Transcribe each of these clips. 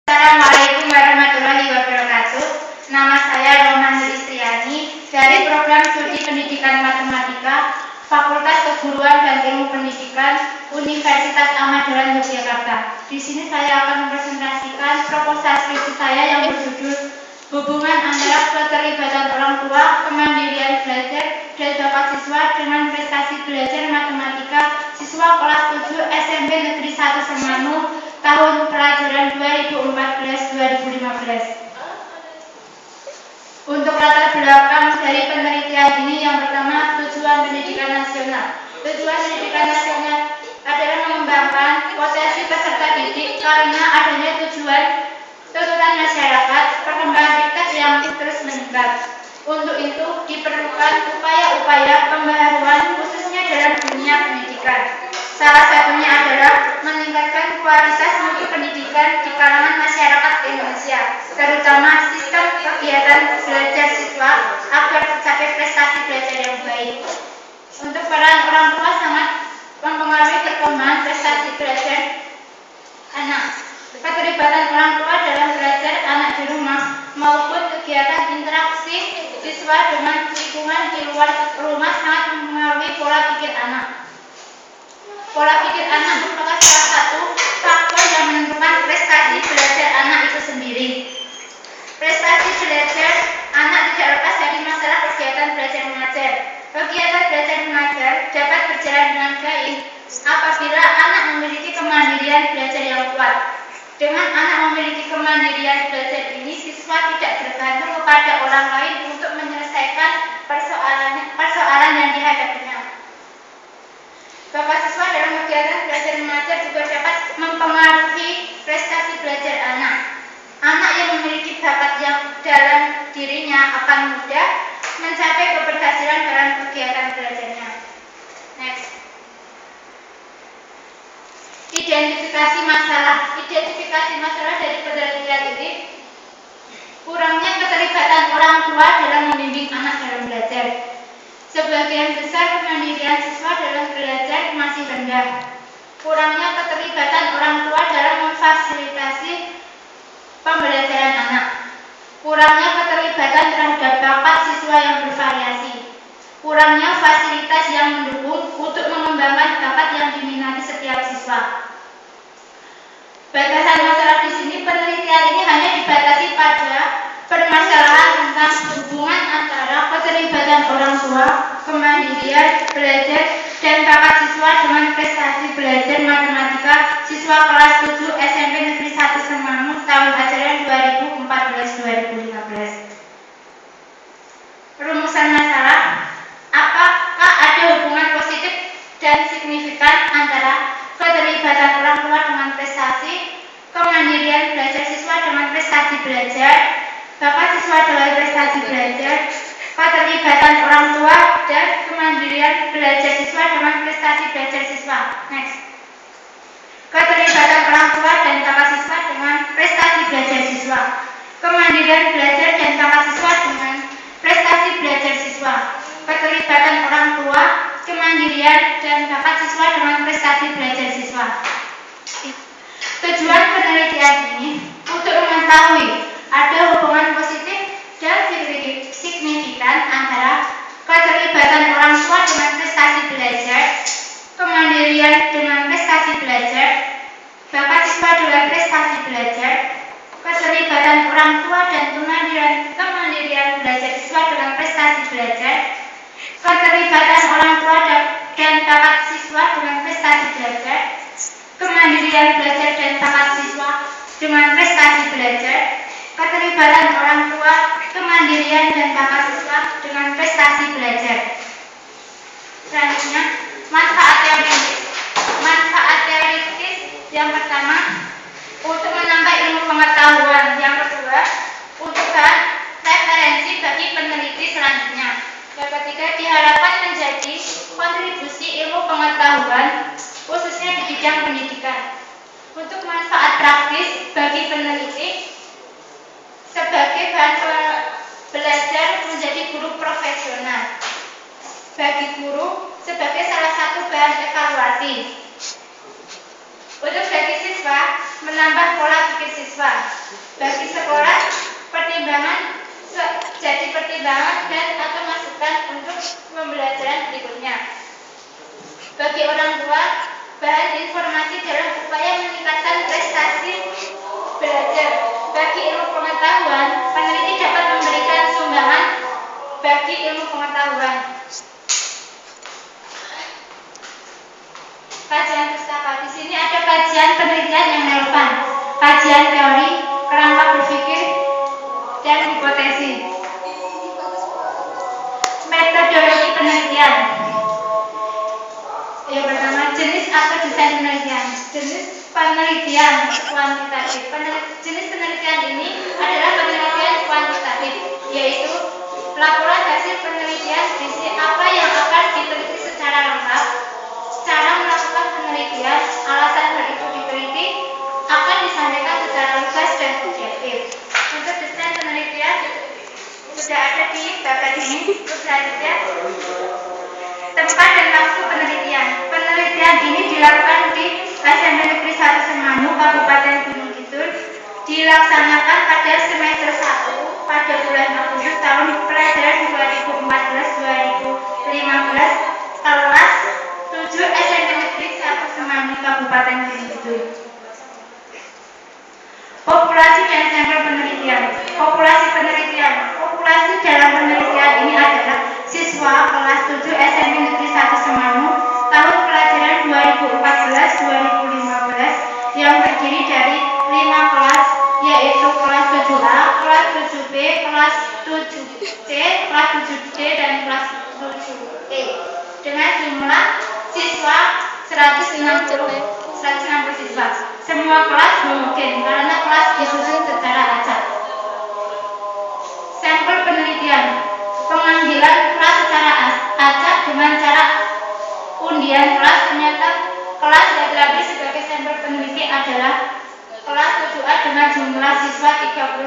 Assalamualaikum warahmatullahi wabarakatuh. Nama saya Rohmani Istriani dari program studi pendidikan matematika Fakultas Keguruan dan Ilmu Pendidikan Universitas Ahmad Dahlan Yogyakarta. Di sini saya akan mempresentasikan proposal skripsi saya yang berjudul Hubungan antara keterlibatan orang tua, kemandirian belajar, dan bakat siswa dengan prestasi belajar matematika siswa kelas 7 SMP Negeri 1 Semanu tahun pelajaran 2014-2015. Untuk latar belakang dari penelitian ini, yang pertama, tujuan pendidikan nasional. Tujuan pendidikan nasional adalah mengembangkan potensi peserta didik karena adanya tuntutan masyarakat, perkembangan teknologi yang terus meningkat. Untuk itu diperlukan upaya-upaya pembaharuan khususnya dalam dunia pendidikan. Salah satunya adalah meningkatkan kualitas mutu pendidikan di kalangan masyarakat Indonesia, terutama sistem kegiatan belajar siswa agar tercapai prestasi belajar yang baik. Untuk peran orang tua sangat mempengaruhi perkembangan prestasi belajar anak. Keterlibatan orang tua dalam belajar anak di rumah maupun kegiatan interaksi siswa dengan lingkungan di luar rumah sangat mempengaruhi pola pikir anak. Pola pikir anak merupakan salah satu faktor yang menentukan prestasi belajar anak itu sendiri. Prestasi belajar anak tidak lepas dari masalah kegiatan belajar mengajar. Kegiatan belajar mengajar dapat berjalan dengan baik apabila anak memiliki kemandirian belajar yang kuat. Dengan anak memiliki kemandirian belajar ini, siswa tidak bergantung kepada orang lain untuk menyelesaikan persoalan yang dihadapinya. Bakat siswa dalam kegiatan belajar mengajar juga dapat mempengaruhi prestasi belajar anak. Anak yang memiliki bakat yang dalam dirinya akan mudah mencapai keberhasilan dalam kegiatan belajarnya. Next. Identifikasi masalah. Identifikasi masalah dari penelitian ini: kurangnya keterlibatan orang tua dalam membimbing anak dalam belajar. Sebagian besar kemandirian siswa dalam belajar masih rendah. Kurangnya keterlibatan orang tua dalam memfasilitasi pembelajaran anak. Kurangnya keterlibatan terhadap bakat siswa yang bervariasi. Kurangnya fasilitas yang mendukung untuk mengembangkan bakat yang diminati setiap siswa. Batasan masalah di sini, penelitian ini hanya dibatasi pada permasalahan tentang hubungan antara keterlibatan orang tua, kemandirian belajar, dan bakat siswa dengan prestasi belajar matematika siswa kelas 7 SMP Negeri 1 Semanu tahun ajaran 2014-2015. Rumusan masalah: apakah ada hubungan positif dan signifikan antara keterlibatan orang tua dengan prestasi, kemandirian belajar siswa dengan prestasi belajar, bakat siswa dalam prestasi belajar, keterlibatan orang tua dan kemandirian belajar siswa dengan prestasi belajar siswa. Next. Keterlibatan orang tua dan bakat siswa dengan prestasi belajar siswa. Kemandirian belajar dan bakat siswa dengan prestasi belajar siswa. Keterlibatan orang tua, kemandirian dan bakat siswa dengan prestasi belajar siswa. Tujuan penelitian ini untuk mengetahui ada hubungan positif dan signifikan antara keterlibatan orang tua dengan prestasi belajar, kemandirian dengan prestasi belajar, bakat siswa dengan prestasi belajar, keterlibatan orang tua dan kemandirian belajar siswa dengan prestasi belajar, keterlibatan orang tua dan bakat siswa dengan prestasi belajar, kemandirian belajar dan bakat siswa dengan prestasi belajar, keterlibatan orang tua, kemandirian dan bakat siswa dengan prestasi belajar. Selanjutnya, manfaat teoritis. Manfaat teoritis yang pertama, untuk menambah ilmu pengetahuan. Yang kedua, untuk bahan referensi bagi peneliti selanjutnya. Yang ketiga, diharapkan menjadi kontribusi ilmu pengetahuan khususnya di bidang pendidikan. Untuk manfaat praktis bagi peneliti, sebagai bahan belajar menjadi guru profesional. Bagi guru, sebagai salah satu bahan evaluasi. Untuk bagi siswa, menambah pola pikir siswa. bagi sekolah jadi pertimbangan dan atau masukan untuk pembelajaran berikutnya. Bagi orang tua, bahan informasi dalam upaya meningkatkan prestasi belajar. Bagi ilmu pengetahuan, peneliti dapat memberikan sumbangan bagi ilmu pengetahuan. Kajian pustaka. Di sini ada kajian penelitian yang relevan, kajian teori, kerangka berpikir, dan hipotesis. Metodologi penelitian. Yang pertama, jenis atau desain penelitian. Jenis penelitian kuantitatif. Jenis penelitian ini adalah penelitian kuantitatif, yaitu laporan hasil penelitian berisi apa yang akan diteliti secara lengkap, cara melakukan penelitian, alasan hal itu diteliti, akan disampaikan secara lugas dan objektif. Untuk desain penelitian sudah ada di bagian ini. Selanjutnya, tempat dan waktu penelitian. Penelitian ini dilakukan di SMP Negeri 1 Semanu, Kabupaten Gunung Kidul. Dilaksanakan pada semester 1 pada bulan Agustus tahun pelajaran 2014-2015, kelas 7 SMP Negeri 1 Semanu, Kabupaten Gunung Kidul. Populasi dan sampel penelitian. Populasi penelitian. Populasi dalam penelitian ini adalah siswa kelas 7 SMP Negeri 1 Semanu tahun pelajaran 2014-2015 yang terdiri dari 5 kelas, yaitu kelas 7A, kelas 7B, kelas 7C, kelas 7D, dan kelas 7E dengan jumlah siswa 160 siswa. Semua kelas homogen karena kelas disusun secara acak. Sampel penelitian. Pengambilan kelas secara acak dengan cara undian kelas. Ternyata kelas yang diambil sebagai sampel peneliti adalah kelas 7A dengan jumlah siswa 32.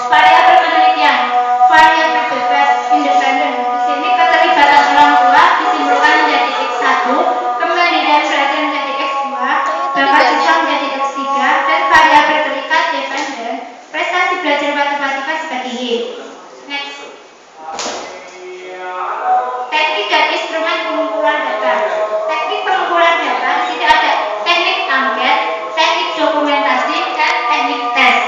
Variabel penelitian. Variabel bebas independen. Di sini keterlibatan orang tua disimpulkan menjadi X1, kemandirian belajar menjadi X2, bakat siswa menjadi X3, dan variabel terikat dependen prestasi belajar matematika sebagai Y. Next. Teknik dan instrumen pengumpulan data. Teknik pengumpulan data di sini ada teknik angket, teknik dokumentasi, dan teknik tes.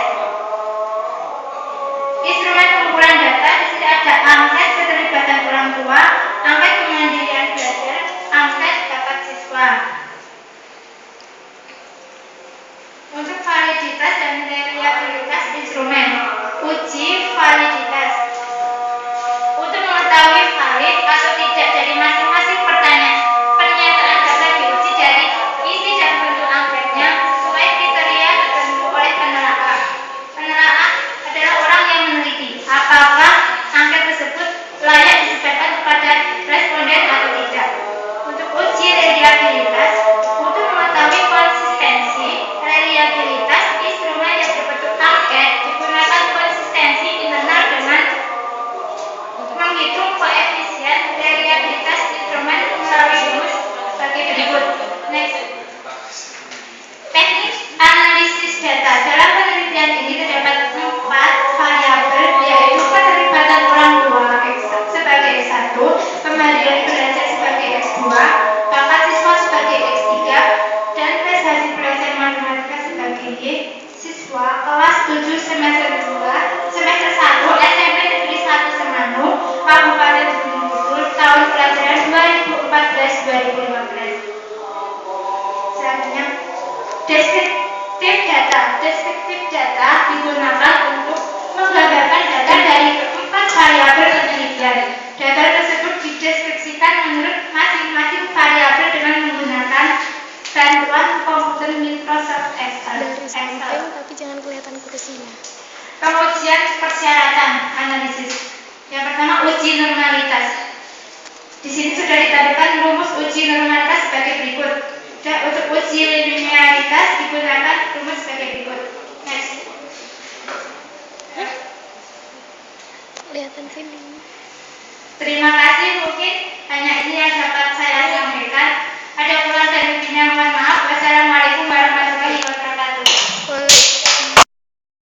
Instrumen pengumpulan data di sini ada angket keterlibatan orang tua, angket kemandirian belajar, angket bakat siswa. Untuk validitas dan reliabilitas instrumen, uji validitas. Untuk mengetahui valid atau tidak dari masing-masing pernyataan data diuji dari isi dan bentuk anketnya sesuai kriteria tertentu oleh penelaah. Penelaah adalah orang yang meneliti apakah angket tersebut layak disebarkan kepada responden atau tidak. Untuk uji reliabilitas, untuk mengetahui konsistensi reliabilitas instrumen yang berbentuk angket digunakan konsistensi internal dengan menghitung koefisien reliabilitas instrumen melalui rumus sebagai berikut. Next. Teknik analisis data. Dalam penelitian ini terdapat 4 variabel, yaitu keterlibatan orang tua sebagai X1, kemandirian belajar sebagai X2, bakat siswa sebagai X3, dan prestasi belajar matematika sebagai Y. Siswa kelas 7 semester 1 SMP Negeri 1 Semanu, Kabupaten Gunung Kidul, tahun pelajaran 2014-2015. Selanjutnya, deskriptif data. Deskriptif data digunakan untuk menggambarkan data dari 4 variabel penelitian. Data tersebut dideskripsikan menurut masing-masing variabel dengan menggunakan bantuan komputer Microsoft Excel. Tapi jangan kelihatan ke sini. Pengujian persyaratan analisis. Yang pertama, uji normalitas. Di sini sudah ditampilkan rumus uji normalitas sebagai berikut. Dan untuk uji linearitas digunakan rumus sebagai berikut. Next. Kelihatan sini. Terima kasih, mungkin hanya ini yang dapat saya sampaikan. Ada kurang